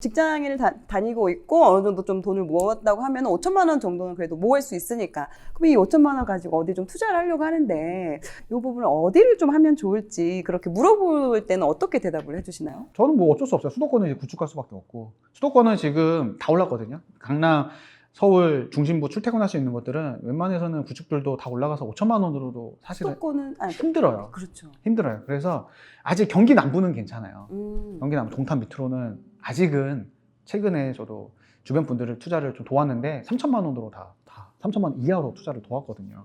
직장을 다니고 있고 어느 정도 좀 돈을 모았다고 하면 5천만 원 정도는 그래도 모을 수 있으니까 그럼 이 5천만 원 가지고 어디 좀 투자를 하려고 하는데 이 부분을 어디를 좀 하면 좋을지 그렇게 물어볼 때는 어떻게 대답을 해주시나요? 저는 뭐 어쩔 수 없어요. 수도권은 이제 구축할 수밖에 없고, 수도권은 지금 다 올랐거든요. 강남, 서울 중심부 출퇴근할 수 있는 것들은 웬만해서는 구축들도 다 올라가서 5천만 원으로도 사실은 수도권은 힘들어요. 그렇죠. 힘들어요. 그래서 아직 경기 남부는 괜찮아요. 음. 경기 남부 동탄 밑으로는 아직은, 최근에 저도 주변 분들을 투자를 좀 도왔는데 3천만 원으로 다 3천만 원 이하로 투자를 도왔거든요.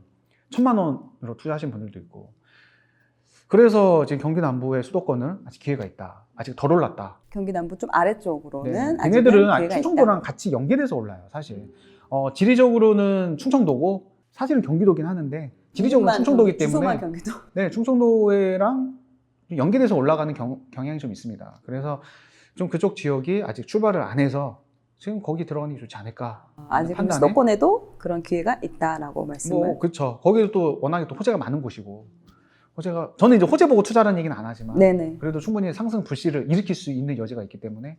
1천만 원으로 투자하신 분들도 있고. 그래서 지금 경기 남부의 수도권은 아직 기회가 있다. 아직 덜 올랐다. 경기 남부 좀 아래쪽으로는 네. 아직은 걔네들은 기회가 충청도랑 있다. 같이 연계돼서 올라요, 사실. 지리적으로는 충청도고 사실은 경기도긴 하는데 지리적으로 충청도이기 때문에 주소만 경기도. 네, 충청도랑 연계돼서 올라가는 경향이 좀 있습니다. 그래서 좀 그쪽 지역이 아직 출발을 안 해서 지금 거기 들어가는 게 좋지 않을까. 아직 판단에. 수도권에도 그런 기회가 있다라고 말씀을. 뭐 그렇죠. 거기도 또 워낙에 또 호재가 많은 곳이고, 호재가, 저는 이제 호재 보고 투자라는 얘기는 안 하지만 네네. 그래도 충분히 상승 불씨를 일으킬 수 있는 여지가 있기 때문에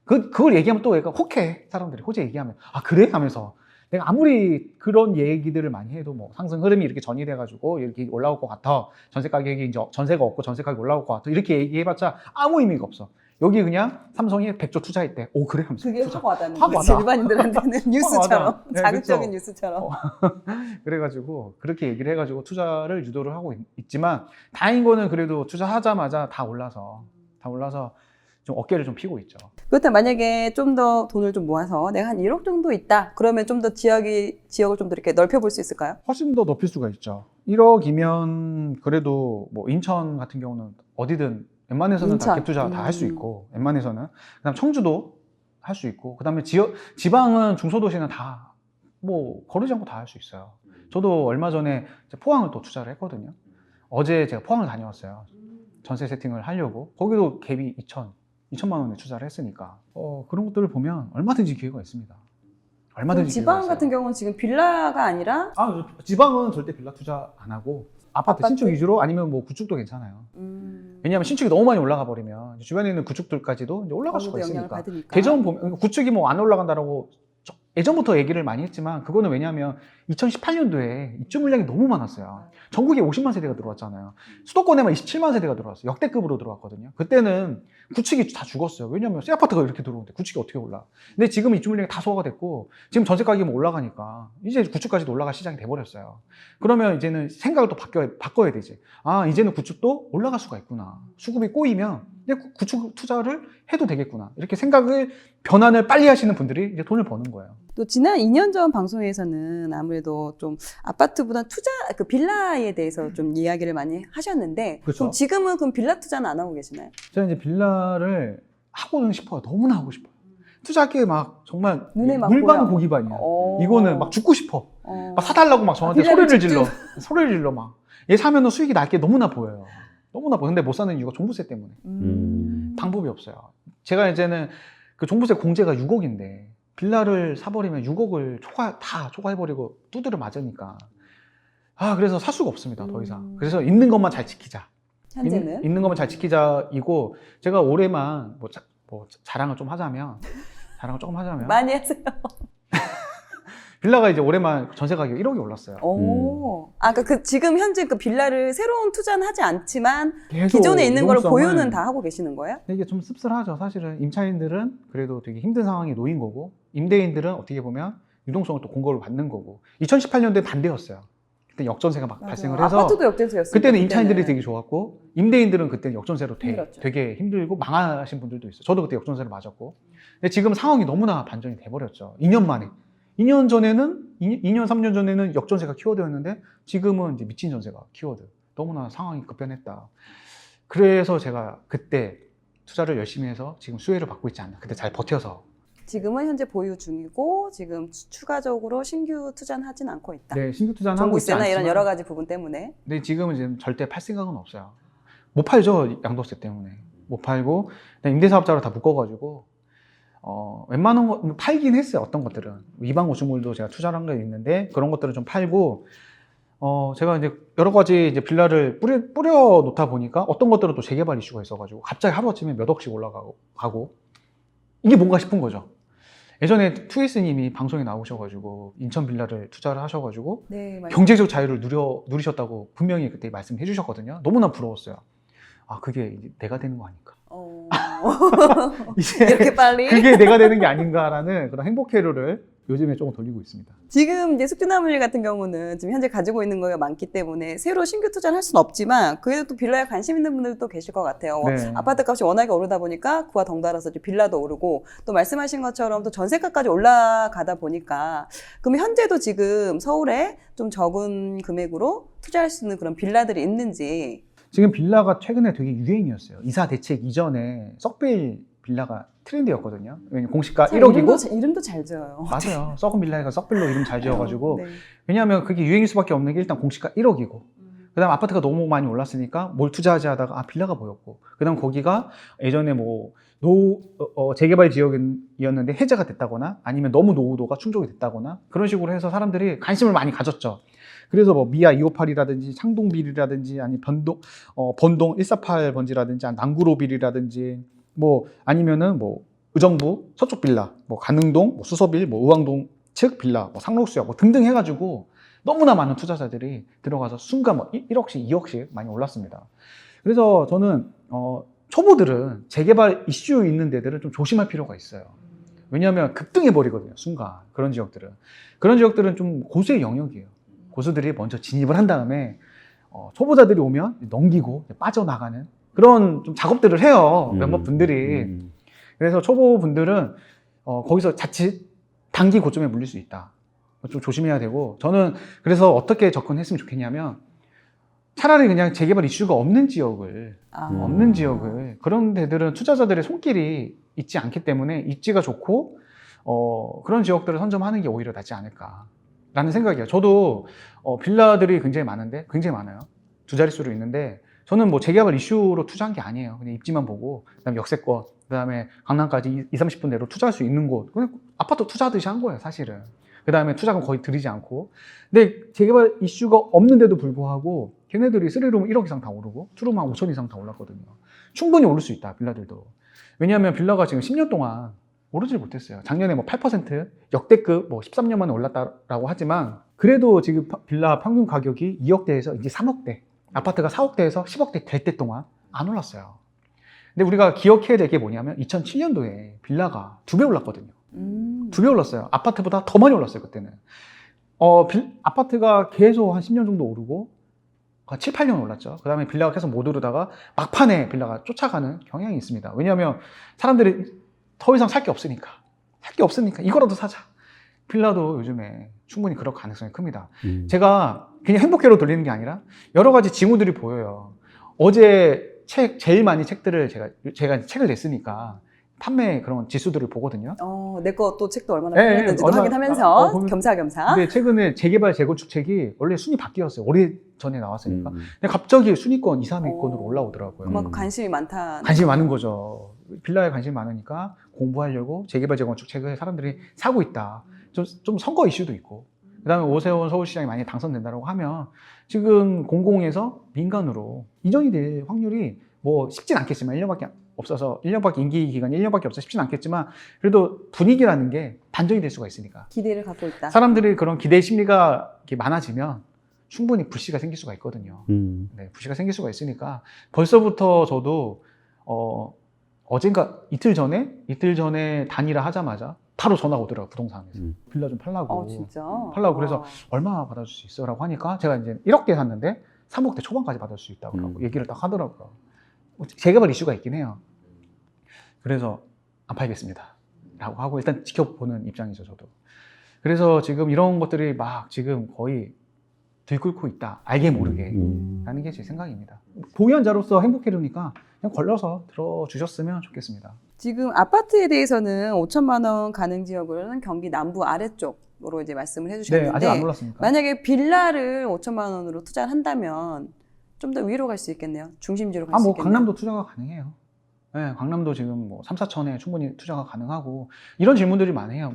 그걸 얘기하면 또 얘가 혹해. 사람들이 호재 얘기하면 아 그래? 하면서 내가 아무리 그런 얘기들을 많이 해도 뭐 상승 흐름이 이렇게 전이돼 가지고 이렇게 올라올 것 같아, 전세 가격이 이제 전세가 없고 전세 가격이 올라올 것 같아, 이렇게 얘기해봤자 아무 의미가 없어. 여기 그냥 삼성이 100조 투자했대. 오 그래? 하면서 그게 투자. 확 와닿는 확 거지. 와닿아. 일반인들한테는 뉴스처럼 와닿아. 네, 자극적인 그쵸. 뉴스처럼. 그래가지고 그렇게 얘기를 해가지고 투자를 유도를 하고 있지만, 다행인 거는 그래도 투자하자마자 다 올라서 좀 어깨를 좀 피고 있죠. 그렇다면 만약에 좀 더 돈을 좀 모아서 내가 한 1억 정도 있다. 그러면 좀 더 지역을 좀 더 이렇게 넓혀볼 수 있을까요? 훨씬 더 높일 수가 있죠. 1억이면 그래도 뭐 인천 같은 경우는 어디든 웬만해서는 다 인천. 갭투자 다 할 수 있고, 웬만해서는. 그다음 청주도 할 수 있고, 그다음에 지방은 중소도시는 다 뭐 거르지 않고 다 할 수 있어요. 저도 얼마 전에 포항을 또 투자를 했거든요. 어제 제가 포항을 다녀왔어요. 전세 세팅을 하려고. 거기도 갭이 2천만 원에 투자를 했으니까 그런 것들을 보면 얼마든지 기회가 있습니다. 얼마든지 기회가 지방 있어요. 같은 경우는 지금 빌라가 아니라 지방은 절대 빌라 투자 안 하고 아파트 신축 위주로, 아니면 뭐 구축도 괜찮아요. 왜냐하면 신축이 너무 많이 올라가 버리면 주변에 있는 구축들까지도 이제 올라갈 수가 있으니까. 받으니까. 대전 보면 구축이 뭐 안 올라간다라고 예전부터 얘기를 많이 했지만, 그거는 왜냐하면 2018년도에 입주 물량이 너무 많았어요. 전국에 50만 세대가 들어왔잖아요. 수도권에만 27만 세대가 들어왔어요. 역대급으로 들어왔거든요. 그때는 구축이 다 죽었어요. 왜냐하면 새 아파트가 이렇게 들어오는데 구축이 어떻게 올라? 근데 지금 입주 물량이 다 소화가 됐고, 지금 전세 가격이 뭐 올라가니까 이제 구축까지도 올라갈 시장이 돼버렸어요. 그러면 이제는 생각을 또 바꿔야 되지. 아, 이제는 구축도 올라갈 수가 있구나. 수급이 꼬이면 이제 구축 투자를 해도 되겠구나. 이렇게 변환을 빨리 하시는 분들이 이제 돈을 버는 거예요. 또 지난 2년 전 방송에서는 아무래도 좀 아파트보다 그 빌라에 대해서 좀 이야기를 많이 하셨는데, 그렇죠. 그럼 지금은 그럼 빌라 투자는 안 하고 계시나요? 제가 이제 빌라를 하고는 싶어요. 너무나 하고 싶어요. 투자할 게 막 정말 눈에 막 물반 보여. 고기반이야. 이거는 막 죽고 싶어. 막 사달라고 막 저한테 빌라를 소리를 질러 막. 얘 사면은 수익이 날 게 너무나 보여요. 너무나 보여. 근데 못 사는 이유가 종부세 때문에. 방법이 없어요. 제가 이제는 그 종부세 공제가 6억인데 빌라를 사버리면 6억을 초과해버리고 두드려 맞으니까. 그래서 살 수가 없습니다. 더 이상. 그래서 있는 것만 잘 지키자. 현재는 있는 것만 잘 지키자이고, 제가 올해만 뭐 자랑을 좀 하자면 많이 하세요. 빌라가 이제 올해만 전세 가격이 1억이 올랐어요. 그러니까 지금 현재 그 빌라를 새로운 투자는 하지 않지만 계속 기존에 있는 걸 유동성을- 보유는 다 하고 계시는 거예요? 이게 좀 씁쓸하죠. 사실은 임차인들은 그래도 되게 힘든 상황에 놓인 거고, 임대인들은 어떻게 보면 유동성을 또 공고를 받는 거고. 2018년도에 반대였어요. 그때 역전세가 막 발생을 해서 아파트도 역전세였어요. 그때는 임차인들이 되게 좋았고, 임대인들은 그때는 역전세로 힘들었죠. 되게 힘들고 망하신 분들도 있어요. 저도 그때 역전세를 맞았고. 근데 지금 상황이 너무나 반전이 돼버렸죠. 2년 만에. 2년 전에는 2년 3년 전에는 역전세가 키워드였는데 지금은 이제 미친 전세가 키워드. 너무나 상황이 급변했다. 그래서 제가 그때 투자를 열심히 해서 지금 수혜를 받고 있지 않나. 그때 잘 버텨서. 지금은 현재 보유 중이고 지금 추가적으로 신규 투자는 하진 않고 있다. 네, 신규 투자는 하고 있지 종부세나 않지만, 이런 여러 가지 부분 때문에. 근데 지금은 이제 절대 팔 생각은 없어요. 못 팔죠, 양도세 때문에. 못 팔고 임대사업자로 다 묶어가지고 웬만한 거 팔긴 했어요. 어떤 것들은 위반 건축물도 제가 투자를 한 게 있는데 그런 것들은 좀 팔고, 제가 이제 여러 가지 이제 빌라를 뿌려 놓다 보니까 어떤 것들은 또 재개발 이슈가 있어가지고 갑자기 하루아침에 몇 억씩 올라가고 이게 뭔가 싶은 거죠. 예전에 투에이스님이 방송에 나오셔가지고 인천 빌라를 투자를 하셔가지고 네, 맞아요. 경제적 자유를 누리셨다고 분명히 그때 말씀해 주셨거든요. 너무나 부러웠어요. 아, 그게 이제 내가 되는 거 아닌가. 이제 이렇게 빨리? 그게 내가 되는 게 아닌가라는 그런 행복회로를 요즘에 조금 돌리고 있습니다. 지금 이제 숙주나물일 같은 경우는 지금 현재 가지고 있는 거가 많기 때문에 새로 신규 투자를 할 수는 없지만 그래도 또 빌라에 관심 있는 분들도 계실 것 같아요. 네. 아파트 값이 워낙에 오르다 보니까 그와 덩달아서 이제 빌라도 오르고 또 말씀하신 것처럼 또 전세가까지 올라가다 보니까 그럼 현재도 지금 서울에 좀 적은 금액으로 투자할 수 있는 그런 빌라들이 있는지. 지금 빌라가 최근에 되게 유행이었어요. 이사 대책 이전에 썩빌 빌라가 트렌드였거든요. 왜냐면 공시가 참 1억이고 이름도 잘 지어요. 맞아요. 썩은 빌라가 썩빌로 이름 잘 지어가지고 네. 왜냐하면 그게 유행일 수밖에 없는 게 일단 공시가 1억이고 그다음 아파트가 너무 많이 올랐으니까 뭘 투자하지 하다가 빌라가 보였고 그다음 거기가 예전에 뭐 재개발 지역이었는데 해제가 됐다거나 아니면 너무 노후도가 충족이 됐다거나 그런 식으로 해서 사람들이 관심을 많이 가졌죠. 그래서 뭐 미아 258이라든지 창동빌이라든지 아니 번동 148 번지라든지 남구로빌이라든지 뭐 아니면은 뭐 의정부 서쪽 빌라, 뭐 가능동, 뭐 수서빌, 뭐 의왕동 측 빌라, 뭐 상록수역 뭐 등등 해가지고 너무나 많은 투자자들이 들어가서 순간 뭐 1억씩, 2억씩 많이 올랐습니다. 그래서 저는 초보들은 재개발 이슈 있는 데들은 좀 조심할 필요가 있어요. 왜냐하면 급등해 버리거든요. 순간 그런 지역들은 좀 고수의 영역이에요. 고수들이 먼저 진입을 한 다음에 초보자들이 오면 넘기고 빠져나가는 그런 좀 작업들을 해요. 몇몇 분들이. 그래서 초보분들은 거기서 자칫 단기 고점에 물릴 수 있다. 좀 조심해야 되고 저는 그래서 어떻게 접근했으면 좋겠냐면 차라리 그냥 재개발 이슈가 없는 지역을 그런 데들은 투자자들의 손길이 있지 않기 때문에 입지가 좋고 그런 지역들을 선점하는 게 오히려 낫지 않을까라는 생각이에요. 저도 빌라들이 굉장히 많아요. 두 자릿수로 있는데 저는 뭐 재개발 이슈로 투자한 게 아니에요. 그냥 입지만 보고 그다음에 역세권 그다음에 강남까지 20-30분 내로 투자할 수 있는 곳 그냥 아파트 투자하듯이 한 거예요, 사실은. 그다음에 투자금 거의 들이지 않고. 근데 재개발 이슈가 없는데도 불구하고 걔네들이 3룸 1억 이상 다 오르고 2룸 한 5천 이상 다 올랐거든요. 충분히 오를 수 있다, 빌라들도. 왜냐하면 빌라가 지금 10년 동안 오르질 못했어요. 작년에 뭐 8% 역대급 뭐 13년 만에 올랐다라고 하지만 그래도 지금 빌라 평균 가격이 2억대에서 이제 3억대, 아파트가 4억대에서 10억대 될 때 동안 안 올랐어요. 근데 우리가 기억해야 될 게 뭐냐면 2007년도에 빌라가 2배 올랐거든요. 2배 올랐어요. 아파트보다 더 많이 올랐어요, 그때는. 아파트가 계속 한 10년 정도 오르고 7, 8년 올랐죠. 그 다음에 빌라가 계속 못 오르다가 막판에 빌라가 쫓아가는 경향이 있습니다. 왜냐하면 사람들이 더 이상 살 게 없으니까 이거라도 사자. 빌라도 요즘에 충분히 그럴 가능성이 큽니다. 제가 그냥 행복회로 돌리는 게 아니라 여러 가지 징후들이 보여요. 어제 제일 많이 제가 책을 냈으니까 판매 그런 지수들을 보거든요. 내 거 또 책도 얼마나 네, 팔렸는지도 확인하면서 보면- 겸사겸사. 근데 최근에 재개발 재건축 책이 원래 순위 바뀌었어요. 오래 전에 나왔으니까. 근데 갑자기 순위권 2, 3위권으로 올라오더라고요. 그만큼 관심이 많다. 관심이 많은 거죠. 빌라에 관심이 많으니까 공부하려고 재개발 재건축 책을 사람들이 사고 있다. 좀 선거 이슈도 있고. 그다음에 오세훈 서울시장이 만약에 당선된다고 하면 지금 공공에서 민간으로 이전이 될 확률이 뭐 쉽진 않겠지만 1년밖에 없어서 1년밖에 임기 기간이 1년밖에 없어서 쉽진 않겠지만 그래도 분위기라는 게 반전이 될 수가 있으니까 기대를 갖고 있다. 사람들이 그런 기대 심리가 이렇게 많아지면 충분히 불씨가 생길 수가 있거든요. 네, 불씨가 생길 수가 있으니까 벌써부터 저도 어젠가 이틀 전에 단일화 하자마자 바로 전화가 오더라고요, 부동산에서. 빌라 좀 팔라고. 진짜? 팔라고. 그래서 얼마 받아줄 수 있어? 라고 하니까 제가 이제 1억대 샀는데 3억대 초반까지 받을 수 있다고 얘기를 딱 하더라고요. 재개발 이슈가 있긴 해요. 그래서 안 팔겠습니다. 라고 하고 일단 지켜보는 입장이죠, 저도. 그래서 지금 이런 것들이 막 지금 거의 들끓고 있다. 알게 모르게. 라는 게 제 생각입니다. 보유한자로서 행복해르니까 그냥 걸러서 들어주셨으면 좋겠습니다. 지금 아파트에 대해서는 5천만 원 가능 지역으로는 경기 남부 아래쪽으로 이제 말씀을 해주셨는데 네, 아직 안 올랐습니까? 만약에 빌라를 5천만 원으로 투자를 한다면 좀 더 위로 갈 수 있겠네요. 중심지로 갈 수 있겠네요. 강남도 투자가 가능해요. 네, 강남도 지금 뭐 3, 4천에 충분히 투자가 가능하고 이런 질문들이 많아요.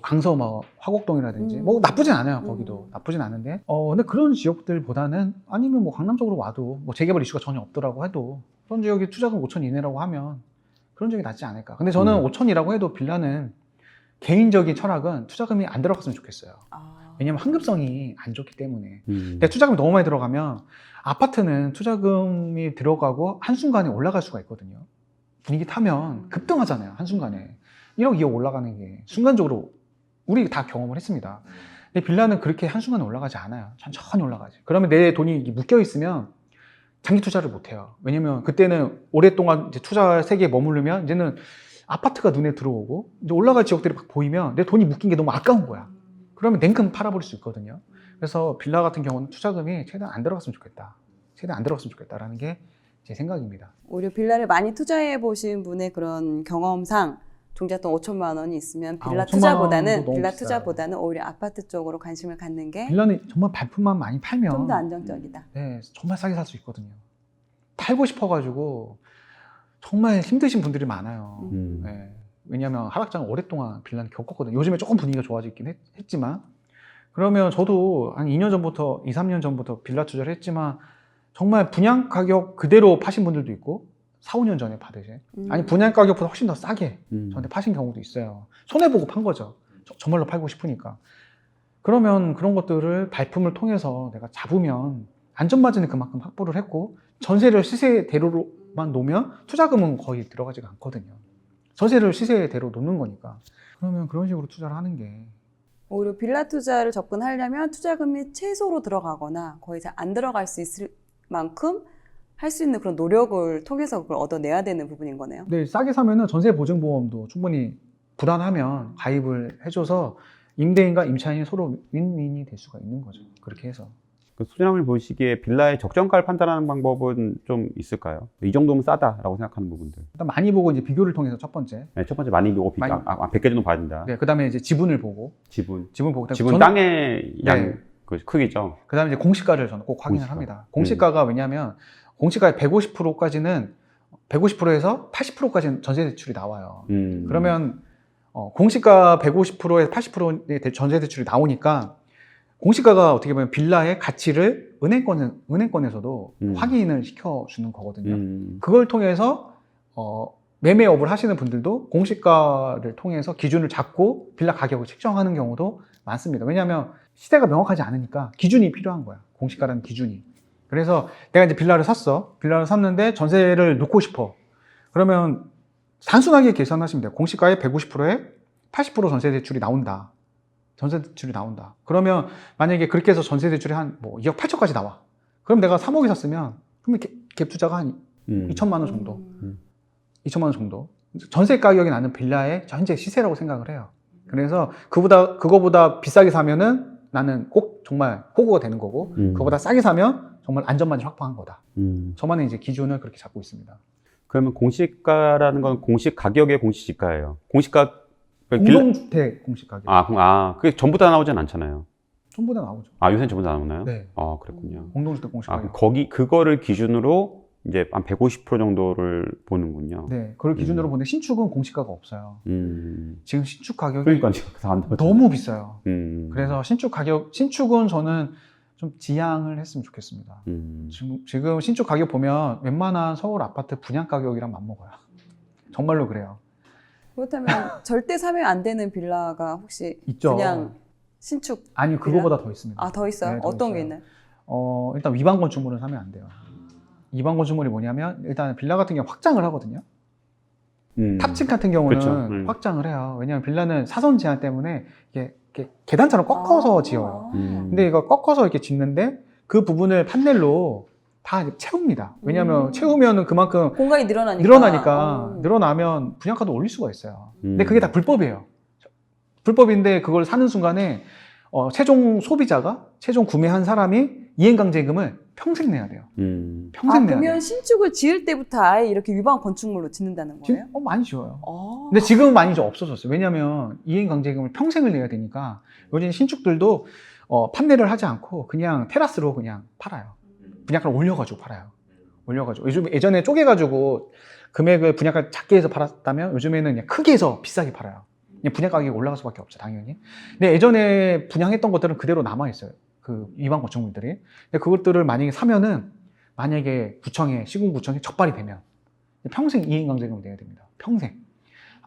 강서 화곡동이라든지 뭐 나쁘진 않아요. 거기도 나쁘진 않은데 근데 그런 지역들보다는 아니면 뭐 강남 쪽으로 와도 뭐 재개발 이슈가 전혀 없더라고 해도 그런 지역이 투자금 5천 이내라고 하면 그런 적이 낫지 않을까. 근데 저는 5천이라고 해도 빌라는 개인적인 철학은 투자금이 안 들어갔으면 좋겠어요. 왜냐면 환급성이 안 좋기 때문에. 근데 투자금이 너무 많이 들어가면 아파트는 투자금이 들어가고 한순간에 올라갈 수가 있거든요. 분위기 타면 급등하잖아요. 한순간에 1억 2억 올라가는 게 순간적으로 우리 다 경험을 했습니다. 근데 빌라는 그렇게 한순간에 올라가지 않아요. 천천히 올라가지. 그러면 내 돈이 묶여 있으면 장기 투자를 못 해요. 왜냐면 그때는 오랫동안 이제 투자 세계에 머무르면 이제는 아파트가 눈에 들어오고 이제 올라갈 지역들이 막 보이면 내 돈이 묶인 게 너무 아까운 거야. 그러면 냉큼 팔아버릴 수 있거든요. 그래서 빌라 같은 경우는 투자금이 최대한 안 들어갔으면 좋겠다. 최대한 안 들어갔으면 좋겠다라는 게 제 생각입니다. 오히려 빌라를 많이 투자해 보신 분의 그런 경험상 종잣돈 5천만 원이 있으면 빌라 5천만 투자보다는 원도 너무 빌라 비싸요. 투자보다는 오히려 아파트 쪽으로 관심을 갖는 게 좀 빌라는 정말 발품만 많이 팔면 더 안정적이다. 네, 정말 싸게 살 수 있거든요. 팔고 싶어가지고 정말 힘드신 분들이 많아요. 네, 왜냐하면 하락장을 오랫동안 빌라는 겪었거든요. 요즘에 조금 분위기가 좋아지긴 했지만 그러면 저도 한 2년 전부터 2, 3년 전부터 빌라 투자를 했지만 정말 분양 가격 그대로 파신 분들도 있고 4, 5년 전에 받으신 아니 분양 가격보다 훨씬 더 싸게 저한테 파신 경우도 있어요. 손해보고 판 거죠. 정말로 팔고 싶으니까. 그러면 그런 것들을 발품을 통해서 내가 잡으면 안전마진을 그만큼 확보를 했고 전세를 시세대로만 놓으면 투자금은 거의 들어가지가 않거든요. 전세를 시세대로 놓는 거니까. 그러면 그런 식으로 투자를 하는 게 오히려 빌라 투자를 접근하려면 투자금이 최소로 들어가거나 거의 잘 안 들어갈 수 있을 만큼 할 수 있는 그런 노력을 통해서 그걸 얻어내야 되는 부분인 거네요. 네, 싸게 사면은 전세 보증보험도 충분히 불안하면 가입을 해줘서 임대인과 임차인이 서로 윈윈이 될 수가 있는 거죠. 그렇게 해서. 그 소장님이 보시기에 빌라의 적정가를 판단하는 방법은 좀 있을까요? 이 정도면 싸다라고 생각하는 부분들. 일단 많이 보고 이제 비교를 통해서 첫 번째. 네, 첫 번째 많이 보고 많이- 100개 정도 봐야 된다. 네, 그다음에 이제 지분을 보고 지분 보고 지분 저는- 땅의 양 네. 그 크기죠. 그다음에 이제 공시가를 저는 꼭 확인을 공시가. 합니다. 공시가가 왜냐하면 공시가의 150%까지는 150%에서 80%까지는 전세 대출이 나와요. 그러면 공시가 150%에서 80%의 전세 대출이 나오니까 공시가가 어떻게 보면 빌라의 가치를 은행권에서도 확인을 시켜주는 거거든요. 그걸 통해서 매매업을 하시는 분들도 공시가를 통해서 기준을 잡고 빌라 가격을 책정하는 경우도 많습니다. 왜냐하면 시세가 명확하지 않으니까 기준이 필요한 거야. 공시가라는 기준이. 그래서 내가 이제 빌라를 샀어. 빌라를 샀는데 전세를 놓고 싶어. 그러면 단순하게 계산하시면 돼요. 공시가의 150%에 80% 전세 대출이 나온다. 전세 대출이 나온다. 그러면 만약에 그렇게 해서 전세 대출이 한 뭐 2억 8천까지 나와. 그럼 내가 3억이 샀으면 그러면 갭 투자가 한 2천만 원 정도. 2천만 원 정도. 전세 가격이 나는 빌라의 현재 시세라고 생각을 해요. 그래서 그거보다 비싸게 사면은 나는 꼭 정말 호구가 되는 거고, 그거보다 싸게 사면 정말 안전마진 확보한 거다. 저만의 이제 기준을 그렇게 잡고 있습니다. 그러면 공시가라는 건 공시 가격의 공시지가예요. 공시가 공동주택 공시 가격. 그게 전부 다 나오진 않잖아요. 전부 다 나오죠. 요새는 전부 다 나오나요? 네. 그랬군요. 공동주택 공시 가격. 그거를 기준으로 이제 한 150% 정도를 보는군요. 네. 그걸 기준으로 보는데 신축은 공시가가 없어요. 지금 신축 가격이 그러니까 너무 비싸요. 음. 그래서 신축은 저는 좀 지양을 했으면 좋겠습니다. 지금 신축 가격 보면 웬만한 서울 아파트 분양 가격이랑 맞먹어요. 정말로 그래요. 그렇다면 절대 사면 안 되는 빌라가 혹시 있죠. 그냥 신축 아니, 그거보다 더 있습니다. 더 있어요? 네, 더 어떤 있어요. 게 있나요? 일단 위반 건축물은 사면 안 돼요. 위반 건축물이 뭐냐면 일단 빌라 같은 경우 확장을 하거든요. 탑층 같은 경우는 그렇죠. 확장을 해요. 왜냐하면 빌라는 사선 제한 때문에 이게 계단처럼 꺾어서 지어요. 근데 이거 꺾어서 이렇게 짓는데 그 부분을 판넬로 다 이제 채웁니다. 왜냐하면 채우면은 그만큼 공간이 늘어나면 분양가도 올릴 수가 있어요. 근데 그게 다 불법이에요. 불법인데 그걸 사는 순간에 최종 소비자가 최종 구매한 사람이 이행강제금을 평생 내야 돼요. 평생 내야 돼요. 그러면 신축을 지을 때부터 아예 이렇게 위반 건축물로 짓는다는 거예요? 지금 많이 지어요. 근데 지금은 많이 좀 없어졌어요. 왜냐하면 이행강제금을 평생을 내야 되니까 요즘 신축들도 판넬을 하지 않고 그냥 테라스로 그냥 팔아요. 분양가를 올려가지고 팔아요. 예전에 쪼개가지고 금액을 분양가 작게 해서 팔았다면 요즘에는 그냥 크게 해서 비싸게 팔아요. 그냥 분양 가격이 올라갈 수밖에 없죠, 당연히. 근데 예전에 분양했던 것들은 그대로 남아있어요. 그 위반 건축물들이. 근데 그것들을 만약에 사면은 만약에 시군구청에 적발이 되면 평생 이행강제금을 내야 됩니다. 평생.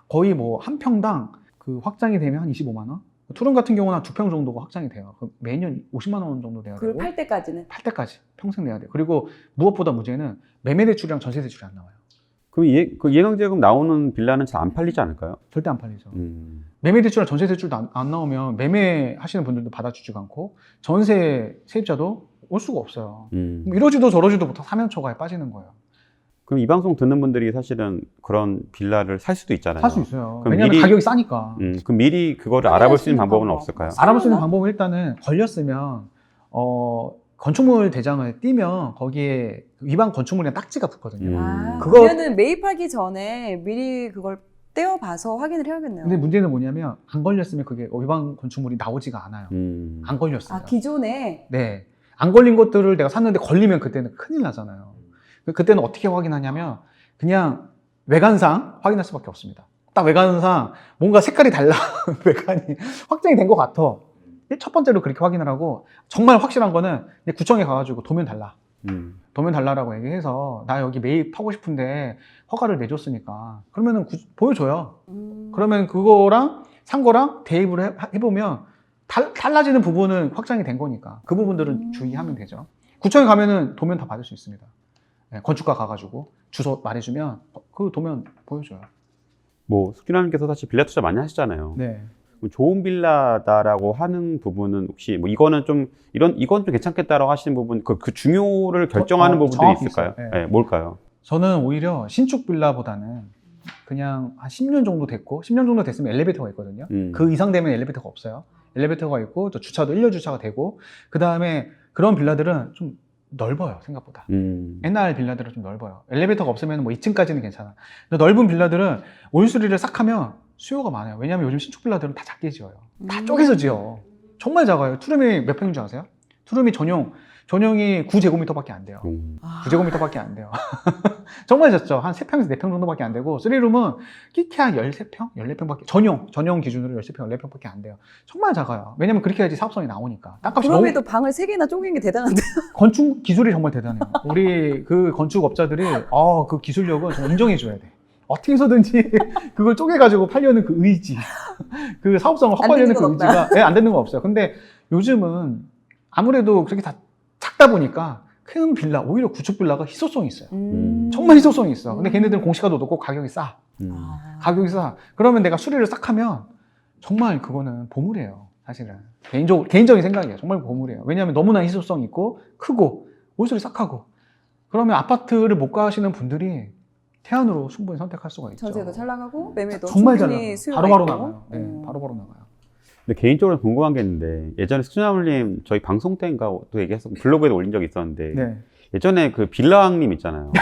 거의 뭐 한 평당 그 확장이 되면 한 25만 원? 투룸 같은 경우는 한 2평 정도가 확장이 돼요. 그럼 매년 50만 원 정도 내야 그걸 되고. 팔 때까지는. 팔 때까지 평생 내야 돼요. 그리고 무엇보다 문제는 매매대출이랑 전세대출이 안 나와요. 그럼 그 이행강제금 나오는 빌라는 잘 안 팔리지 않을까요? 절대 안 팔리죠. 매매대출이랑 전세대출도 안 나오면 매매하시는 분들도 받아주지가 않고 전세 세입자도 올 수가 없어요. 이러지도 저러지도 못하고 사면 초과에 빠지는 거예요. 그럼 이 방송 듣는 분들이 사실은 그런 빌라를 살 수도 있잖아요. 살 수 있어요. 그럼 왜냐하면 가격이 싸니까. 그럼 미리 그거를 알아볼 수 있는 방법은 없을까요? 알아볼 수 있는 방법은 일단은 걸렸으면 건축물 대장을 띄면 거기에 위반 건축물이랑 딱지가 붙거든요. 그러면은 매입하기 전에 미리 그걸 떼어봐서 확인을 해야겠네요. 근데 문제는 뭐냐면 안 걸렸으면 그게 위반 건축물이 나오지가 않아요. 안 걸렸어요. 기존에? 네. 안 걸린 것들을 내가 샀는데 걸리면 그때는 큰일 나잖아요. 그때는 어떻게 확인하냐면 그냥 외관상 확인할 수밖에 없습니다. 딱 외관상 뭔가 색깔이 달라. 외관이 확정이 된 것 같아. 첫 번째로 그렇게 확인을 하고 정말 확실한 거는 구청에 가가지고 도면 달라. 도면 달라라고 얘기해서 나 여기 매입하고 싶은데 허가를 내줬으니까 그러면은 보여줘요. 그러면 그거랑 산 거랑 대입을 해보면 달라지는 부분은 확장이 된 거니까 그 부분들은 주의하면 되죠. 구청에 가면은 도면 다 받을 수 있습니다. 네, 건축가 가가지고 주소 말해주면 그 도면 보여줘요. 뭐 숙진아님께서 사실 빌라 투자 많이 하시잖아요. 네. 좋은 빌라다라고 하는 부분은 혹시 뭐 이거는 좀 이건 좀 괜찮겠다라고 하시는 부분 그 중요를 결정하는 부분들이 있을까요? 네. 네, 뭘까요? 저는 오히려 신축 빌라보다는 그냥 한 10년 정도 됐고 10년 정도 됐으면 엘리베이터가 있거든요. 그 이상 되면 엘리베이터가 없어요. 엘리베이터가 있고 또 주차도 1년 주차가 되고 그 다음에 그런 빌라들은 좀 넓어요 생각보다. 옛날 빌라들은 좀 넓어요. 엘리베이터가 없으면 뭐 2층까지는 괜찮아. 근데 넓은 빌라들은 올수리를 싹 하면 수요가 많아요. 왜냐하면 요즘 신축 빌라들은 다 작게 지어요. 다 쪼개서 지어. 정말 작아요. 투룸이 몇 평인 줄 아세요? 투룸이 전용이 9제곱미터밖에 안 돼요. 9제곱미터밖에 안 돼요. 정말 작죠. 한 3평에서 4평 정도밖에 안 되고 3룸은 끼케 한 13평? 14평밖에 전용 기준으로 13평, 14평밖에 안 돼요. 정말 작아요. 왜냐면 그렇게 해야지 사업성이 나오니까. 땅값이 그럼에도 방을 3개나 쪼갠 게 대단한데요. 건축 기술이 정말 대단해요. 우리 그 건축업자들이 그 기술력은 좀 인정해줘야 돼. 어떻게 해서든지 그걸 쪼개가지고 팔려는 그 의지, 그 사업성을 확보하려는 그 의지가 안 되는 건 없어요. 근데 요즘은 아무래도 그렇게 다 작다 보니까 큰 빌라, 오히려 구축 빌라가 희소성이 있어요. 정말 희소성이 있어. 근데 걔네들은 공시가도 높고 가격이 싸. 가격이 싸. 그러면 내가 수리를 싹 하면 정말 그거는 보물이에요. 사실은. 개인적인 생각이에요. 정말 보물이에요. 왜냐하면 너무나 희소성이 있고 크고 올수리 싹 하고. 그러면 아파트를 못 가시는 분들이 태안으로 충분히 선택할 수가 있죠. 전세도 잘 나가고 매매도 정말 잘 충분히 나가요. 수요가 바로바로 있고. 나가요. 네, 바로바로 나가요. 근데 개인적으로 궁금한 게 있는데 예전에 숙진아님 저희 방송 때인가 또 얘기해서 블로그에도 올린 적이 있었는데 네. 예전에 그 빌라왕님 있잖아요.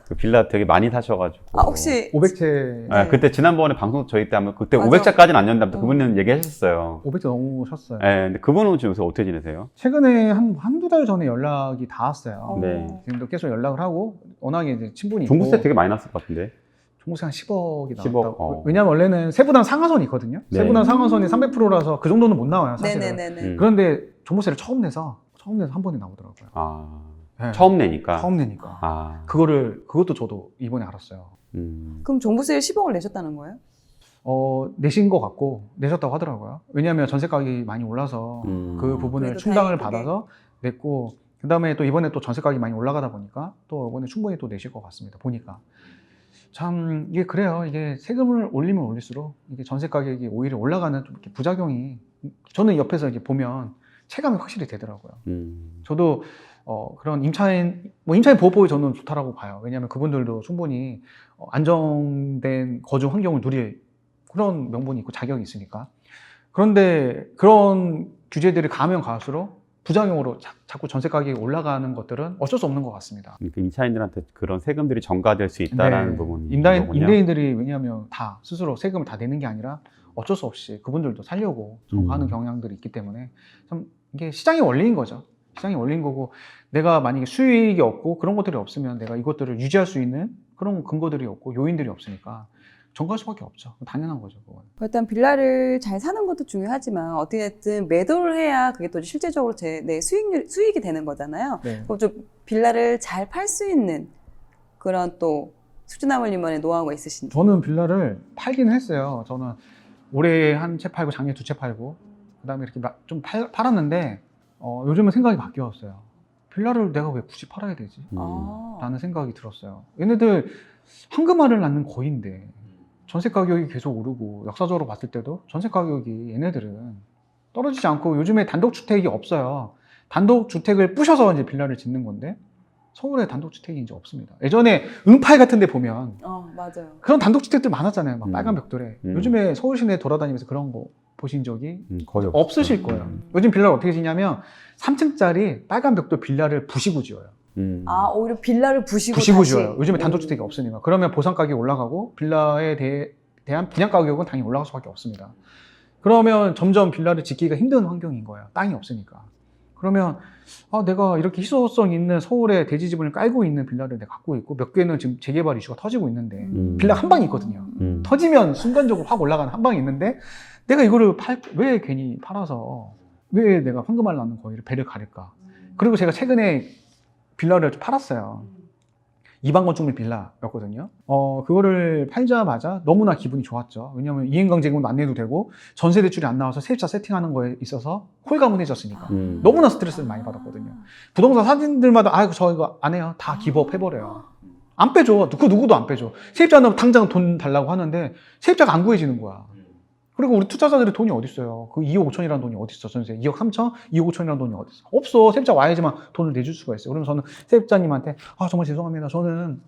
그 빌라 되게 많이 사셔가지고. 혹시 500채. 그때 지난번에 방송 저희 때 하면 그때 맞아. 500채까지는 안 연다면서 그분은 얘기하셨어요. 500채 넘으셨어요. 네, 근데 그분은 지금 요새 어떻게 지내세요? 최근에 한두 달 전에 연락이 닿았어요. 네. 지금도 계속 연락을 하고 워낙에 이제 친분이 종부세 있고 되게 많이 났을 것 같은데. 종부세 한 10억이 10억, 나왔다고. 왜냐면 원래는 세부당 상한선이 있거든요. 네. 세부당 상한선이 300%라서 그 정도는 못 나와요, 사실은. 네네네. 그런데 종부세를 처음 내서 한 번에 나오더라고요. 네. 처음 내니까. 처음 내니까. 그 그것도 저도 이번에 알았어요. 그럼 종부세를 10억을 내셨다는 거예요? 내신 것 같고 내셨다고 하더라고요. 왜냐하면 전세 가격이 많이 올라서 그 부분을 그래도 충당을 다행히 받아서 냈고 그 다음에 또 이번에 또 전세 가격이 많이 올라가다 보니까 또 이번에 충분히 또 내실 것 같습니다. 보니까 참 이게 그래요. 이게 세금을 올리면 올릴수록 이게 전세 가격이 오히려 올라가는 좀 이렇게 부작용이 저는 옆에서 이렇게 보면 체감이 확실히 되더라고요. 저도 그런 임차인 보호법이 저는 좋다라고 봐요. 왜냐하면 그분들도 충분히 안정된 거주 환경을 누릴 그런 명분이 있고 자격이 있으니까. 그런데 그런 규제들이 가면 갈수록 부작용으로 자꾸 전세 가격이 올라가는 것들은 어쩔 수 없는 것 같습니다. 그러니까 임차인들한테 그런 세금들이 전가될 수 있다라는 네. 부분이 임대인들이 왜냐하면 다 스스로 세금을 다 내는 게 아니라 어쩔 수 없이 그분들도 살려고 전가하는 경향들이 있기 때문에 참 이게 시장의 원리인 거죠. 시장의 원리인 거고 내가 만약에 수익이 없고 그런 것들이 없으면 내가 이것들을 유지할 수 있는 그런 근거들이 없고 요인들이 없으니까 전가할 수밖에 없죠. 당연한 거죠. 그건. 일단 빌라를 잘 사는 것도 중요하지만 어떻게든 매도를 해야 그게 또 실제적으로 내 수익이 되는 거잖아요. 네. 그럼 좀 빌라를 잘 팔 수 있는 그런 또 수주나물 리먼의 노하우가 있으신지. 저는 빌라를 팔기는 했어요. 저는 올해 한 채 팔고 작년에 2채 팔고 그다음에 이렇게 좀 팔았는데 요즘은 생각이 바뀌었어요. 빌라를 내가 왜 굳이 팔아야 되지? 아. 라는 생각이 들었어요. 얘네들 황금알을 낳는 거인데 전세 가격이 계속 오르고 역사적으로 봤을 때도 전세 가격이 얘네들은 떨어지지 않고 요즘에 단독주택이 없어요. 단독주택을 부셔서 이제 빌라를 짓는 건데 서울에 단독주택이 이제 없습니다. 예전에 응팔 같은 데 보면 맞아요. 그런 단독주택들 많았잖아요. 막 빨간 벽돌에. 음. 요즘에 서울 시내 돌아다니면서 그런 거 보신 적이 거의 없으실 거예요. 요즘 빌라를 어떻게 짓냐면 3층짜리 빨간 벽돌 빌라를 부시고 지어요. 오히려 빌라를 부시고 다시. 지어요. 요즘에 단독주택이 없으니까. 그러면 보상 가격이 올라가고 빌라에 대한 분양 가격은 당연히 올라갈 수밖에 없습니다. 그러면 점점 빌라를 짓기가 힘든 환경인 거예요. 땅이 없으니까. 그러면 내가 이렇게 희소성 있는 서울에 대지 지분을 깔고 있는 빌라를 내가 갖고 있고 몇 개는 지금 재개발 이슈가 터지고 있는데 빌라 한 방이 있거든요. 터지면 순간적으로 확 올라가는 한 방이 있는데 내가 이거를 왜 괜히 팔아서 왜 내가 황금알 낳는 거위를 배를 가릴까. 그리고 제가 최근에 빌라를 좀 팔았어요. 이방 건축물 빌라였거든요. 그거를 팔자마자 너무나 기분이 좋았죠. 왜냐하면 이행강제금도 안 내도 되고 전세 대출이 안 나와서 세입자 세팅하는 거에 있어서 홀가분해졌으니까 너무나 스트레스를 많이 받았거든요. 부동산 사진들마다 저 이거 안 해요. 다 기부업 해버려요. 안 빼줘. 그 누구도 안 빼줘. 세입자는 당장 돈 달라고 하는데 세입자가 안 구해지는 거야. 그리고 우리 투자자들의 돈이 어디 있어요? 그 2억 5천이라는 돈이 어디 있어? 전세 2억 3천, 2억 5천이라는 돈이 어디 있어? 없어. 세입자 와야지만 돈을 내줄 수가 있어요. 그러면 저는 세입자님한테 정말 죄송합니다. 저는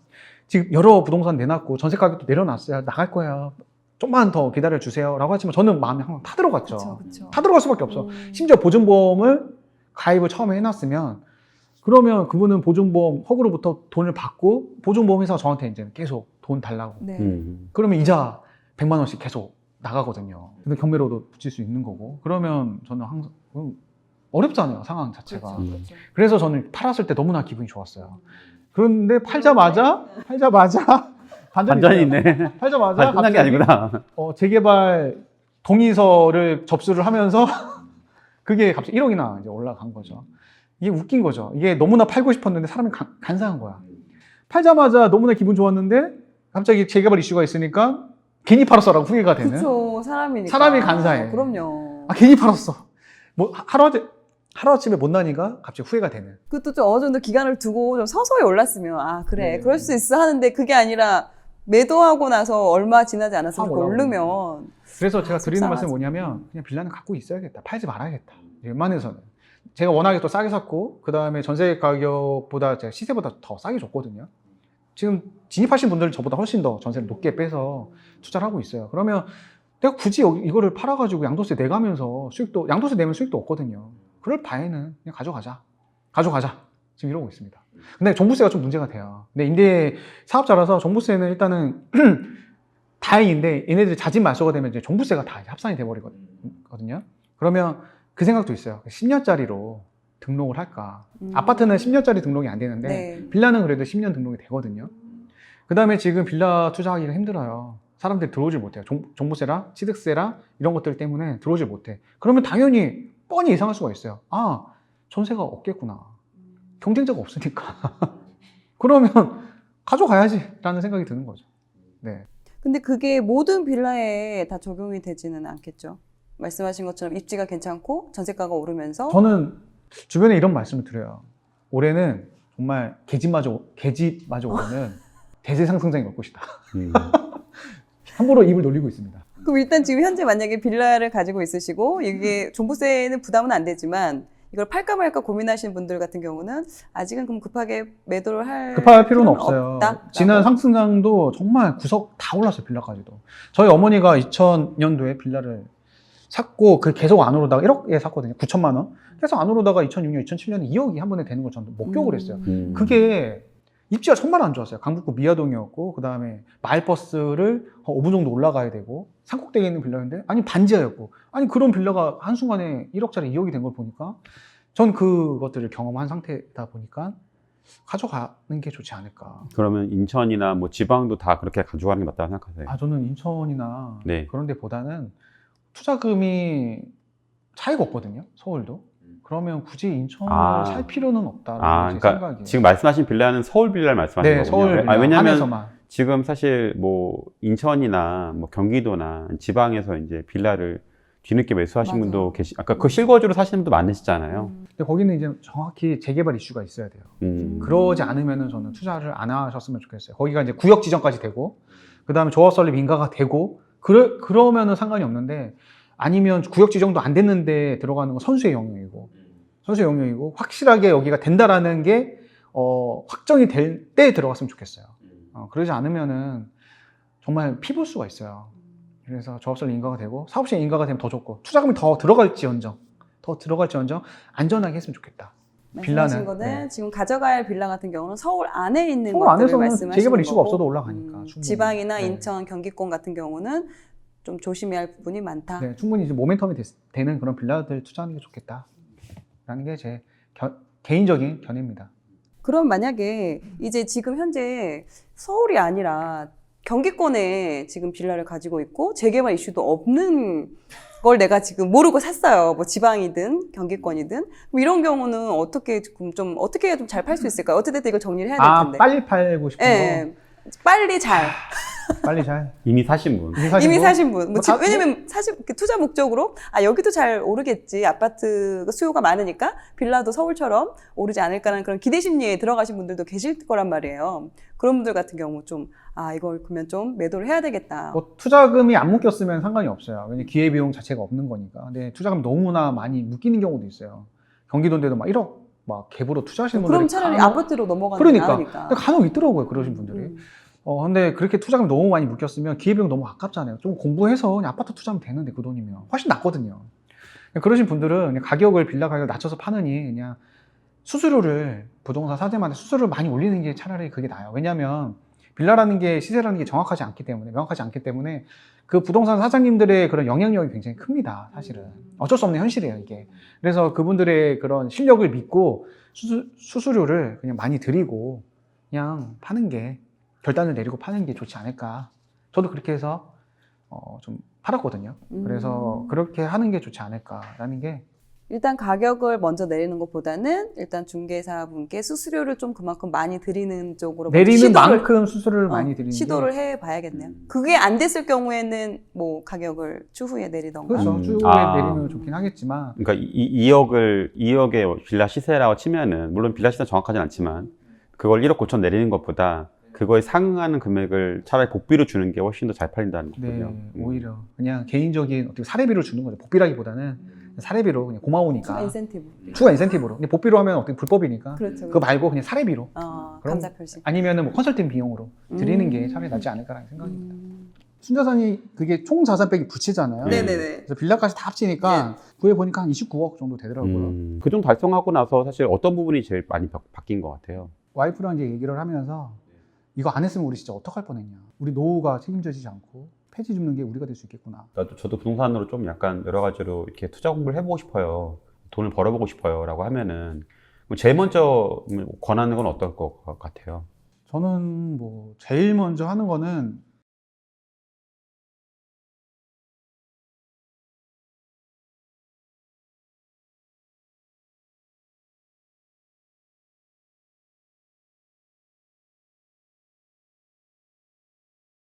지금 여러 부동산 내놨고 전세 가격도 내려놨어요. 나갈 거예요. 좀만 더 기다려 주세요라고 하지만 저는 마음이 항상 타들어갔죠. 그쵸. 타들어갈 수밖에 없어. 심지어 보증보험을 가입을 처음에 해놨으면 그러면 그분은 보증보험 허구로부터 돈을 받고 보증보험 회사가 저한테 이제 계속 돈 달라고. 네. 그러면 이자 100만 원씩 계속 나가거든요. 근데 경매로도 붙일 수 있는 거고. 그러면 저는 항상 어렵잖아요, 상황 자체가. 그렇죠. 그래서 저는 팔았을 때 너무나 기분이 좋았어요. 그런데 팔자마자 반전이 있네. 팔자마자 끝난 게 아니구나. 재개발 동의서를 접수를 하면서 그게 갑자기 1억이나 이제 올라간 거죠. 이게 웃긴 거죠. 이게 너무나 팔고 싶었는데 사람이 간사한 거야. 팔자마자 너무나 기분 좋았는데 갑자기 재개발 이슈가 있으니까 괜히 팔았어라고 후회가 되는. 그렇죠. 사람이니까. 사람이 간사해. 그럼요. 괜히 팔았어. 뭐 하루아침에 못나니까 갑자기 후회가 되는. 그것도 좀 어느 정도 기간을 두고 좀 서서히 올랐으면 그래 네. 그럴 수 있어 하는데 그게 아니라 매도하고 나서 얼마 지나지 않아서 확 오르면. 그래서 제가 드리는 속상하지. 말씀이 뭐냐면 그냥 빌라는 갖고 있어야겠다. 팔지 말아야겠다. 웬만해서는. 제가 워낙에 또 싸게 샀고 그 다음에 전세 가격보다 제가 시세보다 더 싸게 줬거든요. 지금 진입하신 분들은 저보다 훨씬 더 전세를 높게 빼서 투자를 하고 있어요. 그러면 내가 굳이 이거를 팔아가지고 양도세 내가면서 양도세 내면 수익도 없거든요. 그럴 바에는 그냥 가져가자. 지금 이러고 있습니다. 근데 종부세가 좀 문제가 돼요. 근데 임대 사업자라서 종부세는 일단은 다행인데 얘네들이 자진 말소가 되면 이제 종부세가 다 합산이 돼버리거든요. 그러면 그 생각도 있어요. 10년짜리로 등록을 할까. 아파트는 10년짜리 등록이 안 되는데 네. 빌라는 그래도 10년 등록이 되거든요. 그 다음에 지금 빌라 투자하기가 힘들어요. 사람들이 들어오질 못해요. 종부세랑 취득세랑 이런 것들 때문에 들어오질 못해. 그러면 당연히 뻔히 예상할 수가 있어요. 전세가 없겠구나. 경쟁자가 없으니까. 그러면 가져가야지 라는 생각이 드는 거죠. 네. 근데 그게 모든 빌라에 다 적용이 되지는 않겠죠. 말씀하신 것처럼 입지가 괜찮고 전세가가 오르면서. 저는 주변에 이런 말씀을 드려요. 올해는 정말 계집마저 오르는 대세 상승장이 올 것이다. 함부로 입을 놀리고 있습니다. 그럼 일단 지금 현재 만약에 빌라를 가지고 있으시고 이게 종부세는 부담은 안 되지만 이걸 팔까 말까 고민하시는 분들 같은 경우는 아직은 그럼 급하게 매도를 급할 필요는 없어요. 없다? 지난 상승장도 정말 구석 다 올랐어요. 빌라까지도. 저희 어머니가 2000년도에 빌라를 샀고 그 계속 안 오르다가 1억에 샀거든요. 9천만 원. 계속 안 오르다가 2006년, 2007년에 2억이 한 번에 되는 걸 저는 목격을 했어요. 그게 입지가 정말 안 좋았어요. 강북구 미아동이었고 그 다음에 마을버스를 5분 정도 올라가야 되고 산꼭대기에 있는 빌라인데 반지하였고 그런 빌라가 한순간에 1억짜리 2억이 된 걸 보니까 전 그것들을 경험한 상태다 보니까 가져가는 게 좋지 않을까. 그러면 인천이나 뭐 지방도 다 그렇게 가져가는 게 맞다고 생각하세요? 저는 인천이나 네. 그런 데보다는 투자금이 차이가 없거든요. 서울도. 그러면 굳이 인천을 아. 살 필요는 없다는 제 그러니까 생각이에요. 지금 말씀하신 빌라는 서울 빌라를 말씀하시는 네, 거군요. 서울 빌라 왜냐하면 안에서만. 지금 사실 뭐 인천이나 뭐 경기도나 지방에서 이제 빌라를 뒤늦게 매수하신 맞아. 분도 아까 그 실거주로 사시는 분도 많으시잖아요. 근데 거기는 이제 정확히 재개발 이슈가 있어야 돼요. 그러지 않으면은 저는 투자를 안 하셨으면 좋겠어요. 거기가 이제 구역 지정까지 되고, 그 다음에 조합 설립 인가가 되고, 그러면은 상관이 없는데, 아니면 구역 지정도 안 됐는데 들어가는 건 선수의 영역이고, 확실하게 여기가 된다라는 게, 확정이 될 때 들어갔으면 좋겠어요. 그러지 않으면은 정말 피볼 수가 있어요. 그래서 조합 설립 인가가 되고, 사업시행 인가가 되면 더 좋고, 투자금이 더 들어갈지언정 안전하게 했으면 좋겠다. 말씀하신 빌라는, 거는 네. 지금 가져가야 할 빌라 같은 경우는 서울 안에 있는 서울 것들을 안에서는 말씀하시는 재개발 이슈가 거고, 없어도 올라가니까 충분히. 지방이나 네. 인천, 경기권 같은 경우는 좀 조심해야 할 부분이 많다. 네, 충분히 이제 모멘텀이 되는 그런 빌라들 투자하는 게 좋겠다라는 게 제 개인적인 견해입니다. 그럼 만약에 이제 지금 현재 서울이 아니라 경기권에 지금 빌라를 가지고 있고 재개발 이슈도 없는 걸 내가 지금 모르고 샀어요. 뭐 지방이든 경기권이든 뭐 이런 경우는 어떻게 좀 잘 팔 수 있을까요? 어쨌든 이걸 정리를 해야 될 텐데. 빨리 팔고 싶은 예, 빨리 잘. 거 빨리 잘 이미 사신 분. 이미 사신 분. 뭐 다- 왜냐면 사실 이렇게 투자 목적으로 여기도 잘 오르겠지. 아파트 수요가 많으니까 빌라도 서울처럼 오르지 않을까라는 그런 기대 심리에 들어가신 분들도 계실 거란 말이에요. 그런 분들 같은 경우 좀 이걸 그러면 좀 매도를 해야 되겠다. 뭐 투자금이 안 묶였으면 상관이 없어요. 왜냐면 기회비용 자체가 없는 거니까. 근데 투자금 너무나 많이 묶이는 경우도 있어요. 경기도인데도 막 1억 막 갭으로 투자하시는 분들이 그럼 차라리 간혹- 아파트로 넘어가는 게 그러니까. 나으니까. 근데 간혹 있더라고요, 그러신 분들이. 근데 그렇게 투자금 너무 많이 묶였으면 기회비용 너무 아깝잖아요. 좀 공부해서 그냥 아파트 투자하면 되는데 그 돈이면 훨씬 낫거든요. 그러신 분들은 그냥 빌라 가격을 낮춰서 파느니 그냥 수수료를 부동산 사장님한테 수수료를 많이 올리는 게 차라리 그게 나아요. 왜냐하면 빌라라는 게 시세라는 게 명확하지 않기 때문에 그 부동산 사장님들의 그런 영향력이 굉장히 큽니다. 사실은 어쩔 수 없는 현실이에요, 이게. 그래서 그분들의 그런 실력을 믿고 수수료를 그냥 많이 드리고 그냥 파는 게, 결단을 내리고 파는 게 좋지 않을까. 저도 그렇게 해서 좀 팔았거든요. 그래서 그렇게 하는 게 좋지 않을까라는 게. 일단 가격을 먼저 내리는 것보다는 일단 중개사분께 수수료를 좀 그만큼 많이 드리는 쪽으로 내리는 시도를- 만큼 수수료를 많이 드리는 시도를 해봐야겠네요. 그게 안 됐을 경우에는 뭐 가격을 추후에 내리던가. 그렇죠. 추후에 아. 내리면 좋긴 하겠지만. 그러니까 2억의 빌라 시세라고 치면은 물론 빌라 시세 정확하진 않지만 그걸 1억 9천 내리는 것보다 그거에 상응하는 금액을 차라리 복비로 주는 게 훨씬 더 잘 팔린다는 거군요. 네, 오히려 그냥 개인적인 어떻게 사례비로 주는 거죠. 복비라기보다는 사례비로 그냥 고마우니까. 인센티브. 추가 인센티브로. 근데 복비로 하면 어떻게 불법이니까. 그렇죠. 그거 말고 그냥 사례비로. 그럼- 감사 표시. 아니면은 뭐 컨설팅 비용으로 드리는 게 차라리 낫지 않을까라는 생각입니다. 음. 순자산이 그게 총 자산 빼기 부채잖아요. 네네네. 그래서 빌라까지 다 합치니까 구해 보니까 한 29억 정도 되더라고요. 그 정도 달성하고 나서 사실 어떤 부분이 제일 많이 바뀐 것 같아요? 와이프랑 이제 얘기를 하면서 이거 안 했으면 우리 진짜 어떡할 뻔했냐. 우리 노후가 책임져지지 않고 폐지 줍는 게 우리가 될 수 있겠구나. 저도 부동산으로 좀 약간 여러 가지로 이렇게 투자 공부를 해보고 싶어요. 돈을 벌어보고 싶어요. 라고 하면은 제일 먼저 권하는 건 어떨 것 같아요? 저는 뭐 제일 먼저 하는 거는